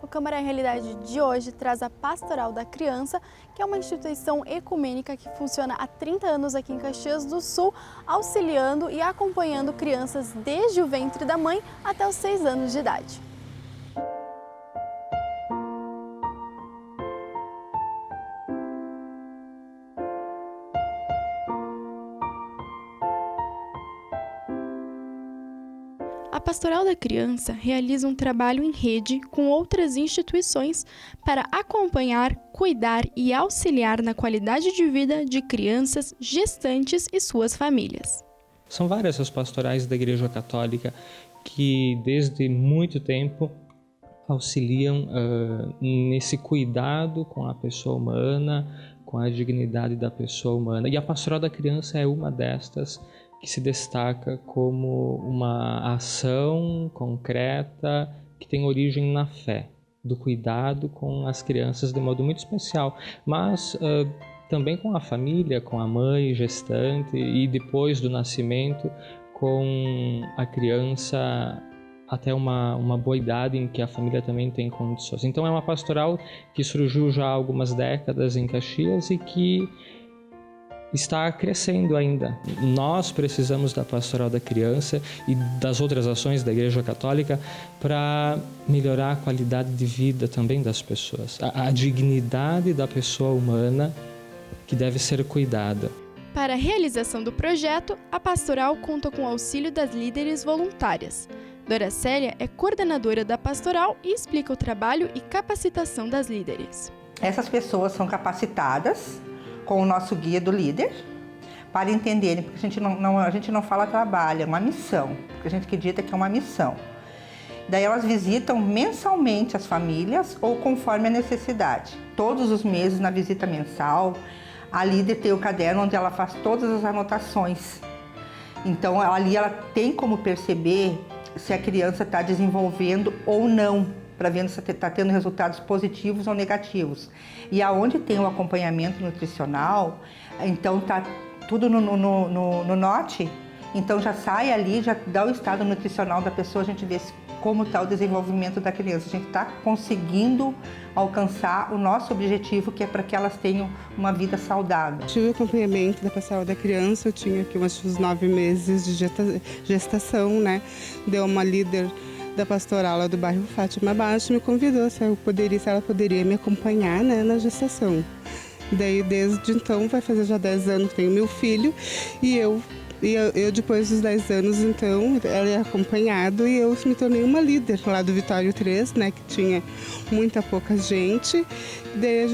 o Câmara Realidade de hoje traz a Pastoral da Criança, que é uma instituição ecumênica que funciona há 30 anos aqui em Caxias do Sul, auxiliando e acompanhando crianças desde o ventre da mãe até os 6 anos de idade. A Pastoral da Criança realiza um trabalho em rede com outras instituições para acompanhar, cuidar e auxiliar na qualidade de vida de crianças, gestantes e suas famílias. São várias as pastorais da Igreja Católica que desde muito tempo auxiliam nesse cuidado com a pessoa humana, com a dignidade da pessoa humana. E a Pastoral da Criança é uma destas que se destaca como uma ação concreta que tem origem na fé, do cuidado com as crianças de modo muito especial, mas também com a família, com a mãe gestante e depois do nascimento com a criança até uma boa idade em que a família também tem condições. Então é uma pastoral que surgiu já há algumas décadas em Caxias e que está crescendo ainda. Nós precisamos da Pastoral da Criança e das outras ações da Igreja Católica para melhorar a qualidade de vida também das pessoas, a dignidade da pessoa humana que deve ser cuidada. Para a realização do projeto, a Pastoral conta com o auxílio das líderes voluntárias. Dora Célia é coordenadora da Pastoral e explica o trabalho e capacitação das líderes. Essas pessoas são capacitadas com o nosso guia do líder, para entenderem, porque a gente não fala trabalho, é uma missão, porque a gente acredita que é uma missão. Daí elas visitam mensalmente as famílias ou conforme a necessidade. Todos os meses, na visita mensal, a líder tem o caderno onde ela faz todas as anotações. Então ali ela tem como perceber se a criança está desenvolvendo ou não, para ver se está tendo resultados positivos ou negativos. E aonde tem o acompanhamento nutricional, então está tudo no note, então já sai ali, já dá o estado nutricional da pessoa, a gente vê como está o desenvolvimento da criança. A gente está conseguindo alcançar o nosso objetivo, que é para que elas tenham uma vida saudável. Tive acompanhamento da Pastoral da Criança, eu tinha aqui uns 9 meses de gestação, né? Deu uma líder da pastoral lá do bairro Fátima Baixo me convidou se ela poderia me acompanhar, né, na gestação. Daí desde então vai fazer já 10 anos que tenho meu filho e eu depois dos 10 anos então ela é acompanhado e eu me tornei uma líder lá do Vitório 3, né, que tinha muita pouca gente. Daí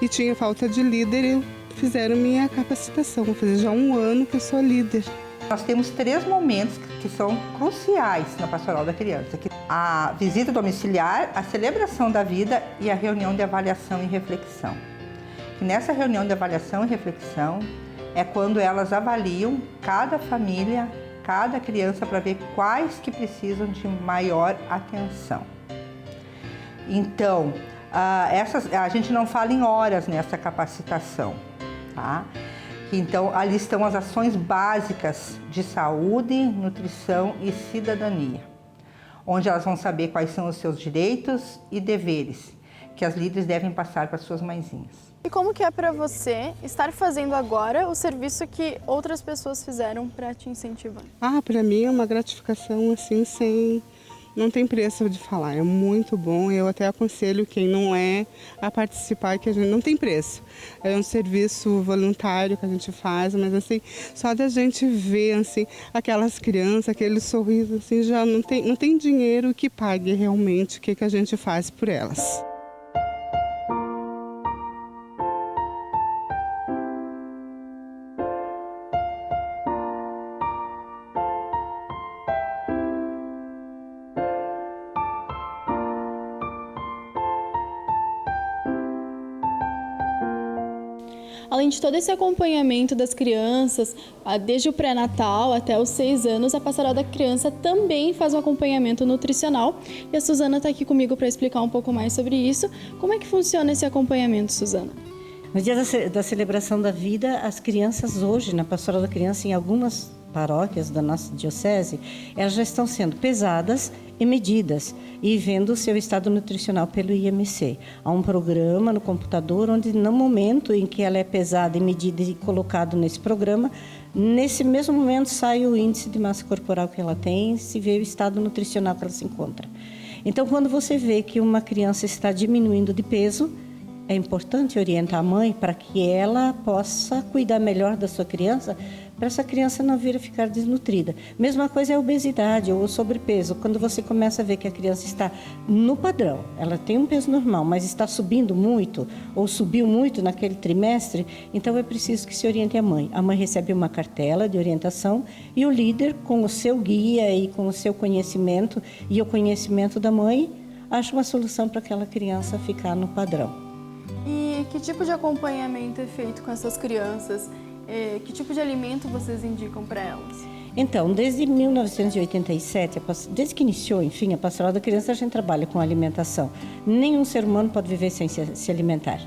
e tinha falta de líder e fizeram minha capacitação. Vou fazer já 1 ano que eu sou líder. Nós temos 3 momentos que são cruciais na Pastoral da Criança: a visita domiciliar, a celebração da vida e a reunião de avaliação e reflexão. E nessa reunião de avaliação e reflexão é quando elas avaliam cada família, cada criança, para ver quais que precisam de maior atenção. Então, a gente não fala em horas nessa capacitação, tá? Então, ali estão as ações básicas de saúde, nutrição e cidadania, onde elas vão saber quais são os seus direitos e deveres que as líderes devem passar para suas mãezinhas. E como que é para você estar fazendo agora o serviço que outras pessoas fizeram para te incentivar? Para mim é uma gratificação assim não tem preço de falar, é muito bom. Eu até aconselho quem não é a participar, que a gente não tem preço. É um serviço voluntário que a gente faz, mas assim, só da gente ver assim, aquelas crianças, aquele sorriso, assim, já não tem dinheiro que pague realmente o que a gente faz por elas. Além de todo esse acompanhamento das crianças, desde o pré-natal até os 6 anos, a Pastoral da Criança também faz um acompanhamento nutricional. E a Suzana está aqui comigo para explicar um pouco mais sobre isso. Como é que funciona esse acompanhamento, Suzana? No dia da celebração da vida, as crianças hoje, na Pastoral da Criança, em algumas paróquias da nossa diocese, elas já estão sendo pesadas e medidas, e vendo o seu estado nutricional pelo IMC. Há um programa no computador onde, no momento em que ela é pesada e medida e colocado nesse programa, nesse mesmo momento sai o índice de massa corporal que ela tem, se vê o estado nutricional que ela se encontra. Então, quando você vê que uma criança está diminuindo de peso, é importante orientar a mãe para que ela possa cuidar melhor da sua criança, para essa criança não vir a ficar desnutrida. Mesma coisa é a obesidade ou o sobrepeso. Quando você começa a ver que a criança está no padrão, ela tem um peso normal, mas está subindo muito ou subiu muito naquele trimestre, então é preciso que se oriente a mãe. A mãe recebe uma cartela de orientação e o líder, com o seu guia e com o seu conhecimento e o conhecimento da mãe, acha uma solução para aquela criança ficar no padrão. E que tipo de acompanhamento é feito com essas crianças? Que tipo de alimento vocês indicam para elas? Então, desde 1987, desde que iniciou, enfim, a Pastoral da Criança, a gente trabalha com alimentação. Nenhum ser humano pode viver sem se alimentar.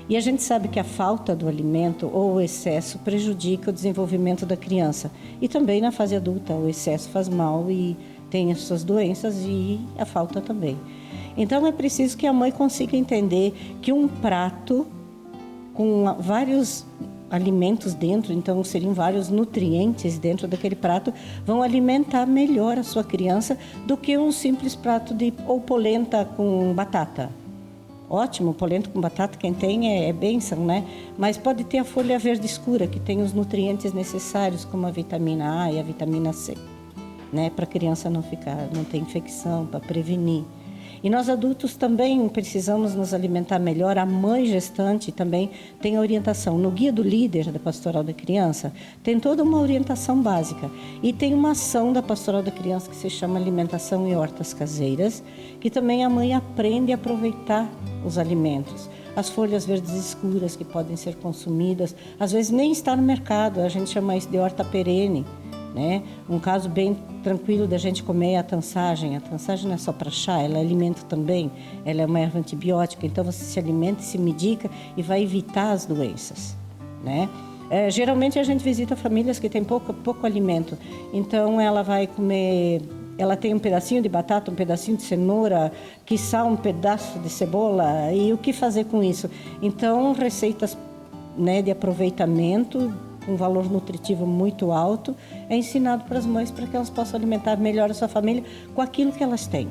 E a gente sabe que a falta do alimento ou o excesso prejudica o desenvolvimento da criança. E também na fase adulta, o excesso faz mal e tem as suas doenças e a falta também. Então, é preciso que a mãe consiga entender que um prato com vários alimentos dentro, então seriam vários nutrientes dentro daquele prato, vão alimentar melhor a sua criança do que um simples prato de ou polenta com batata. Ótimo, polenta com batata, quem tem é bênção, né? Mas pode ter a folha verde escura, que tem os nutrientes necessários, como a vitamina A e a vitamina C, né? Para a criança não ter infecção, para prevenir. E nós adultos também precisamos nos alimentar melhor. A mãe gestante também tem orientação. No Guia do Líder da Pastoral da Criança, tem toda uma orientação básica. E tem uma ação da Pastoral da Criança que se chama Alimentação e Hortas Caseiras, que também a mãe aprende a aproveitar os alimentos. As folhas verdes escuras que podem ser consumidas, às vezes nem está no mercado, a gente chama isso de horta perene. Né? Um caso bem tranquilo da gente comer é a tansagem. A tansagem não é só para chá, ela é alimento também. Ela é uma erva antibiótica, então você se alimenta e se medica e vai evitar as doenças. Né? Geralmente a gente visita famílias que têm pouco alimento, então ela vai comer... Ela tem um pedacinho de batata, um pedacinho de cenoura, quiçá um pedaço de cebola, e o que fazer com isso? Então, receitas, né, de aproveitamento, um valor nutritivo muito alto, é ensinado para as mães para que elas possam alimentar melhor a sua família com aquilo que elas têm.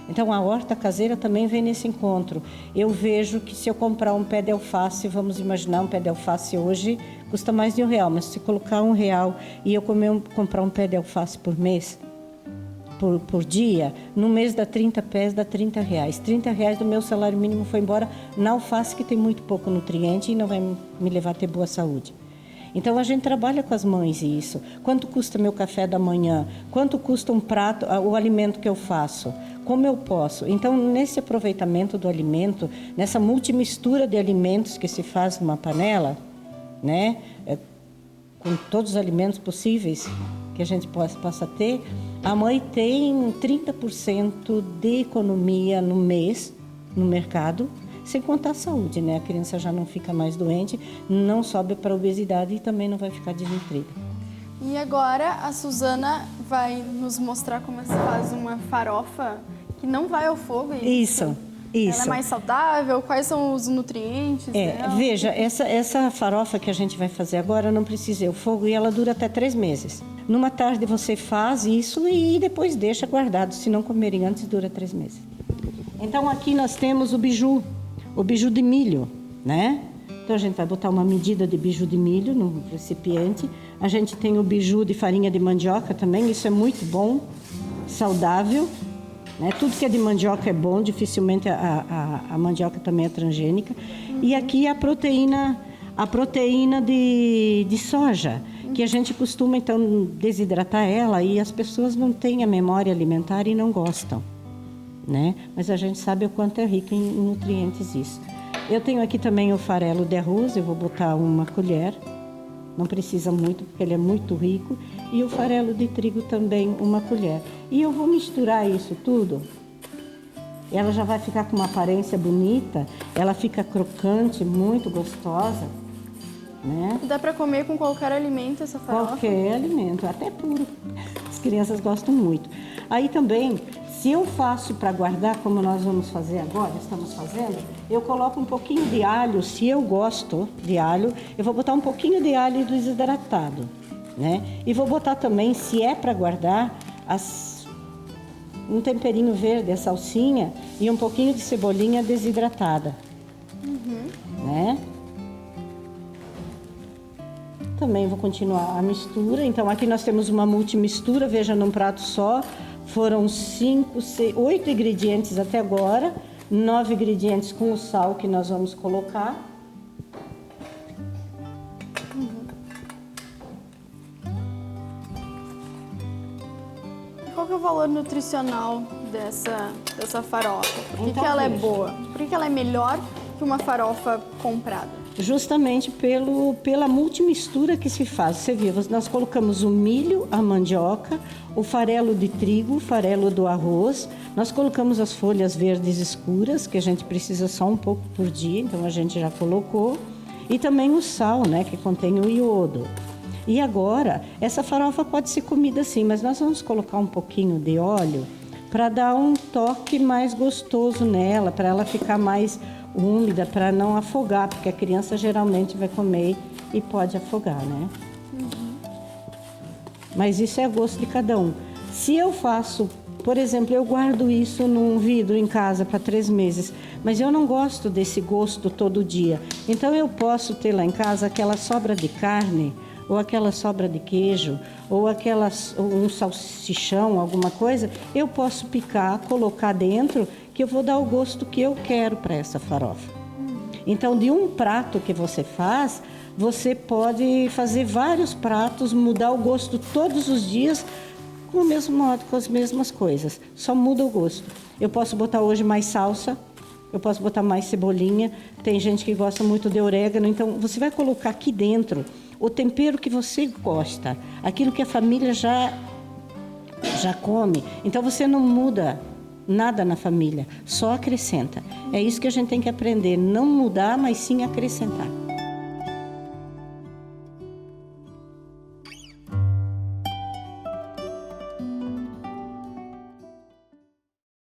Então, a horta caseira também vem nesse encontro. Eu vejo que se eu comprar um pé de alface, vamos imaginar, um pé de alface hoje custa mais de R$1, mas se colocar R$1 e eu comprar um pé de alface por mês, por dia, no mês dá 30 pés, dá R$30. R$30 do meu salário mínimo foi embora na alface, que tem muito pouco nutriente e não vai me levar a ter boa saúde. Então, a gente trabalha com as mães isso. Quanto custa meu café da manhã? Quanto custa um prato, o alimento que eu faço? Como eu posso? Então, nesse aproveitamento do alimento, nessa multimistura de alimentos que se faz numa panela, né, com todos os alimentos possíveis que a gente possa ter, a mãe tem 30% de economia no mês, no mercado, sem contar a saúde, né? A criança já não fica mais doente, não sobe para a obesidade e também não vai ficar desnutrida. E agora a Suzana vai nos mostrar como se faz uma farofa que não vai ao fogo. Isso. Ela é mais saudável? Quais são os nutrientes dela? Veja, essa farofa que a gente vai fazer agora não precisa ir ao fogo e ela dura até 3 meses. Numa tarde você faz isso e depois deixa guardado. Se não comerem antes, dura 3 meses. Então aqui nós temos o biju de milho, né? Então a gente vai botar uma medida de biju de milho no recipiente. A gente tem o biju de farinha de mandioca também, isso é muito bom, saudável, né? Tudo que é de mandioca é bom, dificilmente a mandioca também é transgênica. E aqui a proteína de soja, que a gente costuma então desidratar ela e as pessoas não têm a memória alimentar e não gostam. Né? Mas a gente sabe o quanto é rico em nutrientes isso. Eu tenho aqui também o farelo de arroz, eu vou botar uma colher, não precisa muito porque ele é muito rico, e o farelo de trigo também uma colher. E eu vou misturar isso tudo, ela já vai ficar com uma aparência bonita, ela fica crocante, muito gostosa, né? Dá para comer com qualquer alimento essa farofa? Qualquer alimento, até puro, as crianças gostam muito. Aí também, Se eu faço para guardar, como nós vamos fazer agora, estamos fazendo, eu coloco um pouquinho de alho, se eu gosto de alho, eu vou botar um pouquinho de alho desidratado, né? E vou botar também, se é para guardar, um temperinho verde, a salsinha e um pouquinho de cebolinha desidratada, né? Também vou continuar a mistura. Então aqui nós temos uma multimistura, veja, num prato só. Foram 8 ingredientes até agora, 9 ingredientes com o sal que nós vamos colocar. Qual que é o valor nutricional dessa farofa? Por que, Então, que ela é veja. boa? Por que, que ela é melhor que uma farofa comprada? Justamente pela multimistura que se faz. Você viu, nós colocamos o milho, a mandioca, o farelo de trigo, o farelo do arroz. Nós colocamos as folhas verdes escuras, que a gente precisa só um pouco por dia, então a gente já colocou. E também o sal, né, que contém o iodo. E agora, essa farofa pode ser comida assim, mas nós vamos colocar um pouquinho de óleo para dar um toque mais gostoso nela, para ela ficar mais úmida, para não afogar, porque a criança geralmente vai comer e pode afogar, né? Mas isso é a gosto de cada um. Se eu faço, por exemplo, eu guardo isso num vidro em casa para 3 meses, mas eu não gosto desse gosto todo dia. Então eu posso ter lá em casa aquela sobra de carne, ou aquela sobra de queijo, ou um salsichão, alguma coisa, eu posso picar, colocar dentro, que eu vou dar o gosto que eu quero para essa farofa. Então, de um prato que você faz, você pode fazer vários pratos, mudar o gosto todos os dias, com o mesmo modo, com as mesmas coisas. Só muda o gosto. Eu posso botar hoje mais salsa, eu posso botar mais cebolinha, tem gente que gosta muito de orégano, então você vai colocar aqui dentro o tempero que você gosta, aquilo que a família já come. Então você não muda nada na família, só acrescenta. É isso que a gente tem que aprender, não mudar, mas sim acrescentar.